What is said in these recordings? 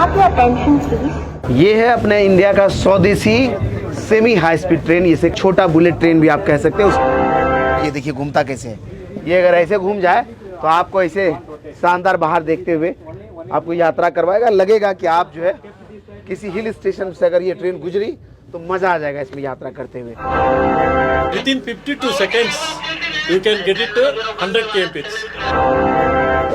have your attention please? ये है अपने इंडिया का स्वदेशी सेमी हाई स्पीड ट्रेन, इसे छोटा बुलेट ट्रेन भी आप कह सकते हो। ये देखिए घूमता कैसे है। ये अगर ऐसे घूम जाए तो आपको ऐसे शानदार बाहर देखते हुए आपको यात्रा करवाएगा। लगेगा कि आप जो है किसी हिल स्टेशन से अगर ये ट्रेन गुजरी तो मजा आ जाएगा इसमें यात्रा करते हुए। Within 52 seconds, you can get it to 100 km.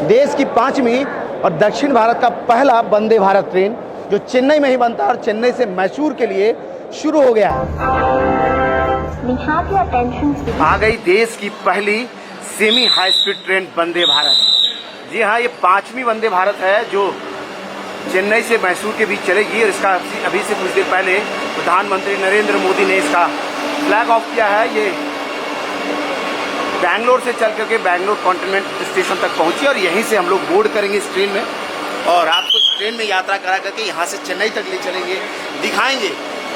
देश की 5वीं और दक्षिण भारत का पहला वंदे भारत ट्रेन जो चेन्नई में ही बनता है और चेन्नई से मैसूर के लिए शुरू हो गया है। We have your attention please? आ गई देश की पहली semi high speed train Vande Bharat. जी हाँ, ये 5वीं वंदे भारत है जो चेन्नई से मैसूर के बीच चलेगी और इसका अभी से कुछ देर पहले प्रधानमंत्री नरेंद्र मोदी ने इसका फ्लैग ऑफ किया है। ये बैंगलोर से चल करके बैंगलोर कॉन्टिनेंट स्टेशन तक पहुंची और यहीं से हम लोग बोर्ड करेंगे इस ट्रेन में और आपको इस ट्रेन में यात्रा करा करके यहाँ से चेन्नई तक ले चलेंगे, दिखाएंगे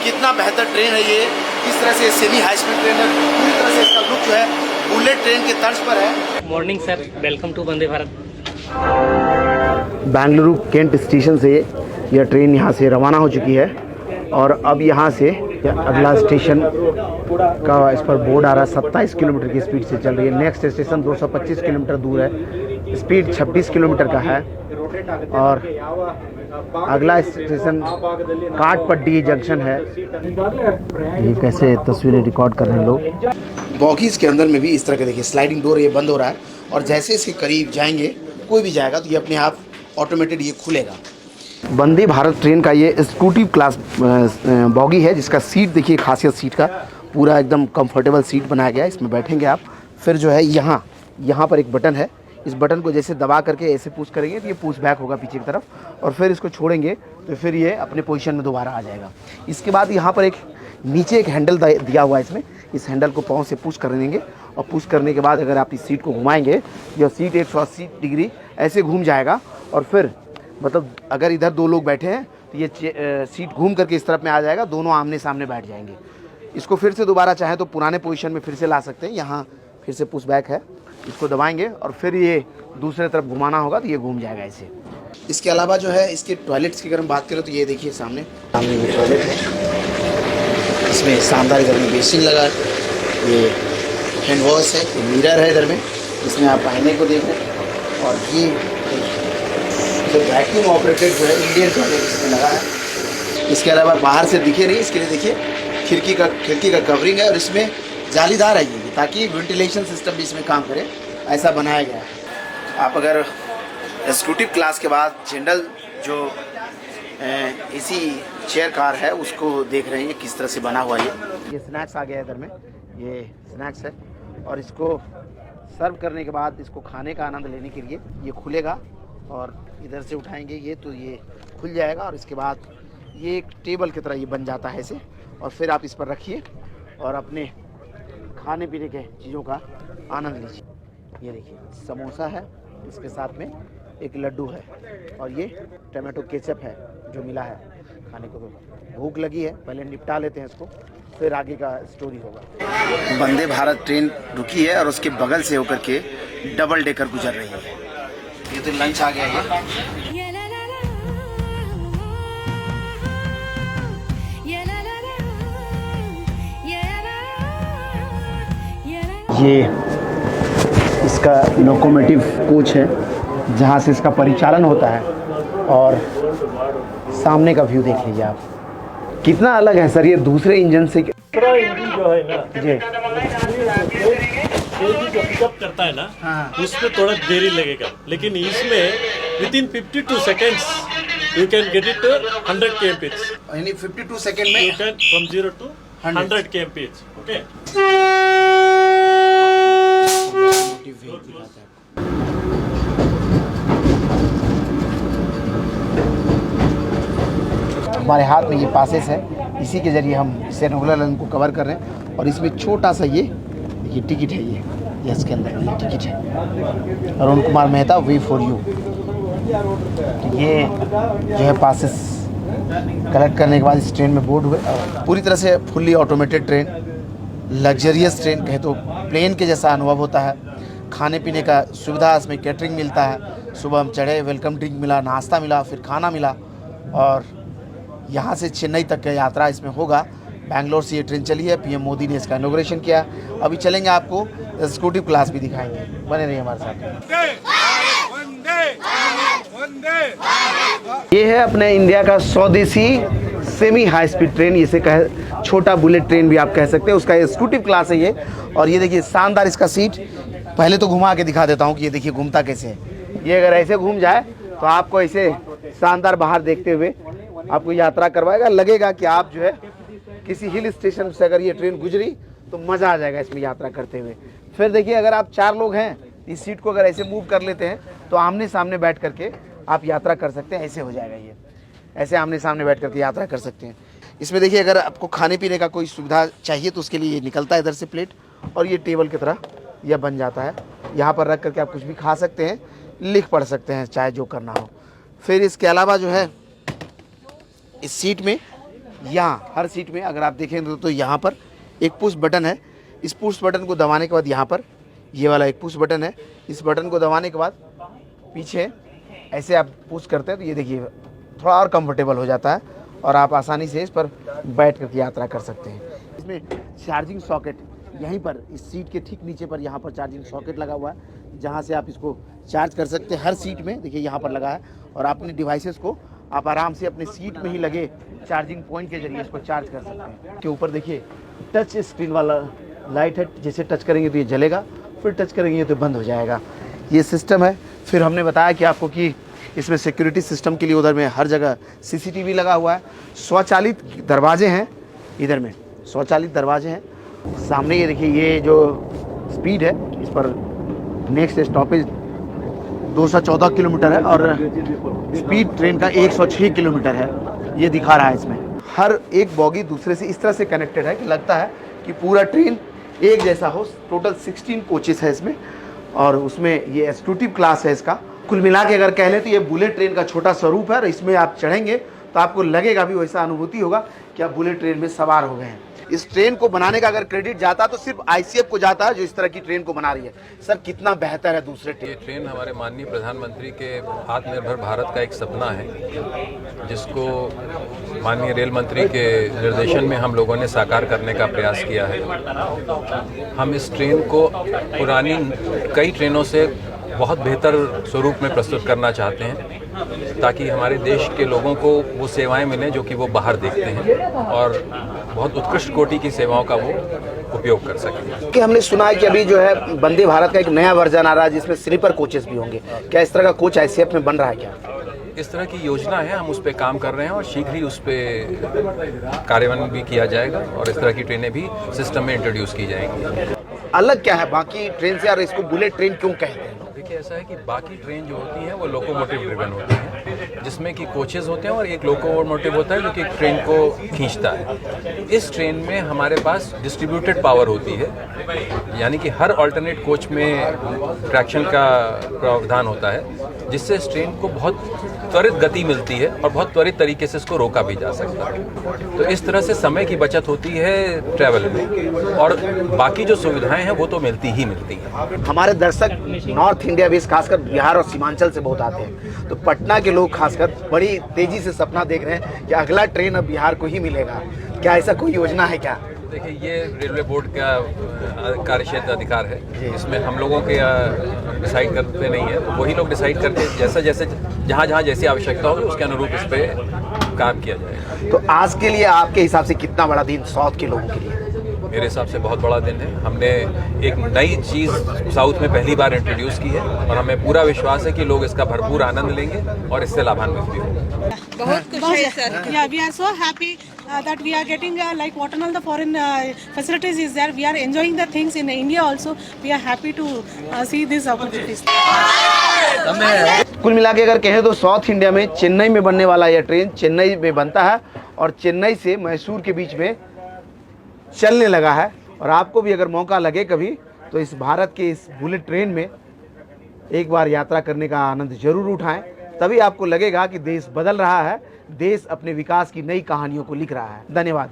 कितना बेहतर ट्रेन है ये, किस तरह से सेमी हाई स्पीड ट्रेन है, पूरी तरह से इसका लुक जो है बुलेट ट्रेन के तर्ज पर है। Morning sir, welcome to Vande Bharat. Bengaluru Cantt station से यह ट्रेन यहाँ से रवाना हो चुकी है और अब यहाँ से अगला स्टेशन का इस पर बोर्ड आ रहा है। 27 किलोमीटर की स्पीड से चल रही है। नेक्स्ट स्टेशन 225 किलोमीटर दूर है, स्पीड 26 किलोमीटर का है और अगला स्टेशन काटपट्टी जंक्शन है। ये कैसे तस्वीरें रिकॉर्ड कर रहे हैं लोग। बॉगीज के अंदर में भी इस तरह के देखिए स्लाइडिंग डोर ये बंद हो रहा है और जैसे इसके करीब जाएंगे कोई भी जाएगा तो ये अपने आप ऑटोमेटेड ये खुलेगा। वंदे भारत ट्रेन का ये एक्जीक्यूटिव क्लास बॉगी है जिसका सीट देखिए, खासियत सीट का पूरा एकदम कंफर्टेबल सीट बनाया गया है। इसमें बैठेंगे आप, फिर जो है यहाँ पर एक बटन है, इस बटन को जैसे दबा करके ऐसे पुश करेंगे तो ये पुश बैक होगा पीछे की तरफ और फिर इसको छोड़ेंगे तो फिर ये अपने पोजीशन में दोबारा आ जाएगा। इसके बाद यहाँ पर एक नीचे एक हैंडल दिया हुआ है, इसमें इस हैंडल को पाँव से पुश कर देंगे और पुश करने के बाद अगर आप इस सीट को घुमाएंगे यह सीट 180 डिग्री ऐसे घूम जाएगा और फिर मतलब अगर इधर दो लोग बैठे हैं तो ये सीट घूम करके इस तरफ में आ जाएगा, दोनों आमने सामने बैठ जाएंगे। इसको फिर से दोबारा चाहे तो पुराने पोजीशन में फिर से ला सकते हैं। यहाँ फिर से पुश बैक है, इसको दबाएंगे और फिर ये दूसरे तरफ घुमाना होगा तो ये घूम जाएगा ऐसे। इसके अलावा जो है इसके टॉयलेट्स की अगर हम बात करें तो ये देखिए सामने ये टॉयलेट है, इसमें शानदार इधर में बेसिन लगा है, ये हैंड वॉश है, ये मिरर है इधर में, इसमें आप आईने को देख रहे हैं और ये जो वैक्यूम ऑपरेटेड जो है इंडियन टॉयलेट इसमें लगा है। इसके अलावा बाहर से दिखे नहीं, इसके लिए देखिए खिड़की का कवरिंग है और इसमें जालीदार है ये ताकि वेंटिलेशन सिस्टम भी इसमें काम करे, ऐसा बनाया गया है। आप अगर एक्जीक्यूटिव क्लास के बाद जनरल जो एसी चेयर कार है उसको देख रहे हैं किस तरह से बना हुआ है। ये स्नैक्स आ गया है इधर में, ये स्नैक्स है और इसको सर्व करने के बाद इसको खाने का आनंद लेने के लिए ये खुलेगा और इधर से उठाएंगे ये तो ये खुल जाएगा और इसके बाद ये एक टेबल की तरह ये बन जाता है ऐसे और फिर आप इस पर रखिए और अपने खाने पीने के चीज़ों का आनंद लीजिए। ये देखिए समोसा है, इसके साथ में एक लड्डू है और ये टमाटो केचप है जो मिला है खाने को। तो भूख लगी है, पहले निपटा लेते हैं इसको, फिर आगे का स्टोरी होगा। वंदे भारत ट्रेन रुकी है और उसके बगल से होकर के डबल डेकर गुजर रही है। ये तो लंच आ गया है। ये इसका लोकोमोटिव कोच है जहाँ से इसका परिचालन होता है और सामने का व्यू देख लीजिए आप, कितना अलग है सर ये दूसरे इंजन से। इंजन जो है ना जी जो पिकअप करता है ना, हाँ। उसमें थोड़ा देरी लगेगा, लेकिन इसमें within 52 seconds you can get it 100 km. यानी 52 सेकंड में you can from 0 to 100 km. Okay. हमारे हाथ में ये पासेस है, इसी के जरिए हम सेनुलर लाइन को कवर कर रहे हैं और इसमें छोटा सा ये टिकट है, ये इसके अंदर ये टिकट है Arun Kumar Mehta way for you. ये जो है पासेस कलेक्ट करने के बाद इस ट्रेन में बोर्ड हुए। पूरी तरह से fully automated train, luxurious train कहे तो प्लेन के जैसा अनुभव होता है। खाने पीने का सुविधा इसमें कैटरिंग मिलता है, सुबह हम चढ़े वेलकम ड्रिंक मिला, नाश्ता मिला, फिर खाना मिला और यहाँ से चेन्नई तक का यात्रा इसमें होगा। बैंगलोर से ये ट्रेन चली है, पीएम मोदी ने इसका इनॉग्रेशन किया। अभी चलेंगे, आपको एग्जीक्यूटिव क्लास भी दिखाएंगे, बने रहिए हमारे साथ। ये है अपने इंडिया का स्वदेशी सेमी हाई स्पीड ट्रेन, इसे कह छोटा बुलेट ट्रेन भी आप कह सकते हैं, उसका एग्जीक्यूटिव क्लास है ये। और ये देखिए शानदार इसका सीट, पहले तो घुमा के दिखा देता हूँ कि ये देखिए घूमता कैसे है। ये अगर ऐसे घूम जाए तो आपको ऐसे शानदार बाहर देखते हुए आपको यात्रा करवाएगा, लगेगा कि आप जो है किसी हिल स्टेशन से अगर ये ट्रेन गुजरी तो मज़ा आ जाएगा इसमें यात्रा करते हुए। फिर देखिए अगर आप 4 लोग हैं, इस सीट को अगर ऐसे मूव कर लेते हैं तो आमने सामने बैठ करके आप यात्रा कर सकते हैं। ऐसे हो जाएगा, ये ऐसे आमने सामने बैठ करके यात्रा कर सकते हैं। इसमें देखिए अगर आपको खाने पीने का कोई सुविधा चाहिए तो उसके लिए ये निकलता है इधर से प्लेट, और ये टेबल की तरह यह बन जाता है। यहाँ पर रख करके आप कुछ भी खा सकते हैं, लिख पढ़ सकते हैं चाहे जो करना हो। फिर इसके अलावा जो है इस सीट में, यहाँ हर सीट में अगर आप देखेंगे तो यहाँ पर एक पुश बटन है। इस पुश बटन को दबाने के बाद यहाँ पर ये वाला एक पुश बटन है। इस बटन को दबाने के बाद पीछे ऐसे आप पुश करते हैं तो ये देखिए थोड़ा और कंफर्टेबल हो जाता है और आप आसानी से इस पर बैठ कर यात्रा कर सकते हैं। इसमें चार्जिंग सॉकेट यहीं पर इस सीट के ठीक नीचे पर यहाँ पर चार्जिंग सॉकेट लगा हुआ है, जहाँ से आप इसको चार्ज कर सकते हैं। हर सीट में देखिए यहाँ पर लगा है और अपने डिवाइसेस को आप आराम से अपने सीट में ही लगे चार्जिंग पॉइंट के जरिए इसको चार्ज कर सकते हैं। के ऊपर देखिए टच स्क्रीन वाला लाइट है, जैसे टच करेंगे तो ये जलेगा, फिर टच करेंगे तो बंद हो जाएगा, ये सिस्टम है। फिर हमने बताया कि आपको कि इसमें सिक्योरिटी सिस्टम के लिए उधर में हर जगह सीसीटीवी लगा हुआ है। स्वचालित दरवाजे हैं, इधर में स्वचालित दरवाजे हैं। सामने ये देखिए ये जो स्पीड है, इस पर नेक्स्ट स्टॉपेज 214 किलोमीटर है और स्पीड ट्रेन का 106 किलोमीटर है, ये दिखा रहा है इसमें। हर एक बॉगी दूसरे से इस तरह से कनेक्टेड है कि लगता है कि पूरा ट्रेन एक जैसा हो। टोटल 16 कोचेस है इसमें और उसमें ये एग्जीक्यूटिव क्लास है इसका। कुल मिला के अगर कह लें तो ये बुलेट ट्रेन का छोटा स्वरूप है और इसमें आप चढ़ेंगे तो आपको लगेगा भी वैसा अनुभूति होगा कि आप बुलेट ट्रेन में सवार हो गए हैं। इस ट्रेन को बनाने का अगर क्रेडिट जाता तो सिर्फ आईसीएफ को जाता है, जो इस तरह की ट्रेन को बना रही है। सर कितना बेहतर है दूसरे ट्रेन। ये ट्रेन हमारे माननीय प्रधानमंत्री के आत्मनिर्भर भारत का एक सपना है, जिसको माननीय रेल मंत्री के निर्देशन में हम लोगों ने साकार करने का प्रयास किया है। हम इस ट्रेन को पुरानी कई ट्रेनों से बहुत बेहतर स्वरूप में प्रस्तुत करना चाहते हैं, ताकि हमारे देश के लोगों को वो सेवाएं मिलें जो कि वो बाहर देखते हैं और बहुत उत्कृष्ट कोटि की सेवाओं का वो उपयोग कर सकें। कि हमने सुना है कि अभी जो है वंदे भारत का एक नया वर्जन आ रहा है जिसमें स्लीपर कोचेस भी होंगे, क्या इस तरह का कोच आईसीएफ में बन रहा है क्या? इस तरह की योजना है, हम उस पर काम कर रहे हैं और शीघ्र ही उस पर कार्यान्वयन भी किया जाएगा और इस तरह की ट्रेनें भी सिस्टम में इंट्रोड्यूस की जाएंगी। अलग क्या है बाकी ट्रेन से और इसको बुलेट ट्रेन क्यों कहते हैं? देखिए ऐसा है कि बाकी ट्रेन जो होती हैं वो लोकोमोटिव ड्रिवन होती हैं, जिसमें कि कोचेज होते हैं और एक लोकोमोटिव होता है जो कि ट्रेन को खींचता है। इस ट्रेन में हमारे पास डिस्ट्रीब्यूटेड पावर होती है, यानी कि हर अल्टरनेट कोच में ट्रैक्शन का प्रावधान होता है, जिससे इस ट्रेन को बहुत त्वरित गति मिलती है और बहुत त्वरित तरीके से इसको रोका भी जा सकता है। तो इस तरह से समय की बचत होती है ट्रैवल में, और बाकी जो सुविधाएं हैं वो तो मिलती ही मिलती हैं। हमारे दर्शक नॉर्थ इंडिया बेस खासकर बिहार और सीमांचल से बहुत आते हैं, तो पटना के लोग खासकर बड़ी तेजी से सपना देख रहे हैं कि अगला ट्रेन अब बिहार को ही मिलेगा। क्या ऐसा कोई योजना है क्या? देखिए ये रेलवे बोर्ड का कार्यक्षेत्र अधिकार है, इसमें हम लोगों के डिसाइड करते नहीं है, तो वही लोग डिसाइड करके जैसा जैसे जहाँ जहाँ जैसी आवश्यकता होगी उसके अनुरूप इस पर काम किया जाएगा। तो आज के लिए आपके हिसाब से कितना बड़ा दिन साउथ के लोगों के लिए? मेरे हिसाब से बहुत बड़ा दिन है। हमने एक नई चीज़ साउथ में पहली बार इंट्रोड्यूस की है और हमें पूरा विश्वास है कि लोग इसका भरपूर आनंद लेंगे और इससे लाभान्वित भी होंगे। बहुत खुश है sir. Yeah, we are so happy that we are getting like what and all the foreign facilities is there. We are enjoying the things in India also. We are happy to see these opportunities. कुल मिला के अगर कहें तो south India में चेन्नई में बनने वाला यह ट्रेन चेन्नई में बनता है और चेन्नई से मैसूर के बीच में चलने लगा है। और आपको भी अगर मौका लगे कभी तो इस भारत के इस बुलेट ट्रेन में एक बार यात्रा करने का आनंद जरूर उठाएं, तभी आपको लगेगा कि देश बदल रहा है, देश अपने विकास की नई कहानियों को लिख रहा है। धन्यवाद।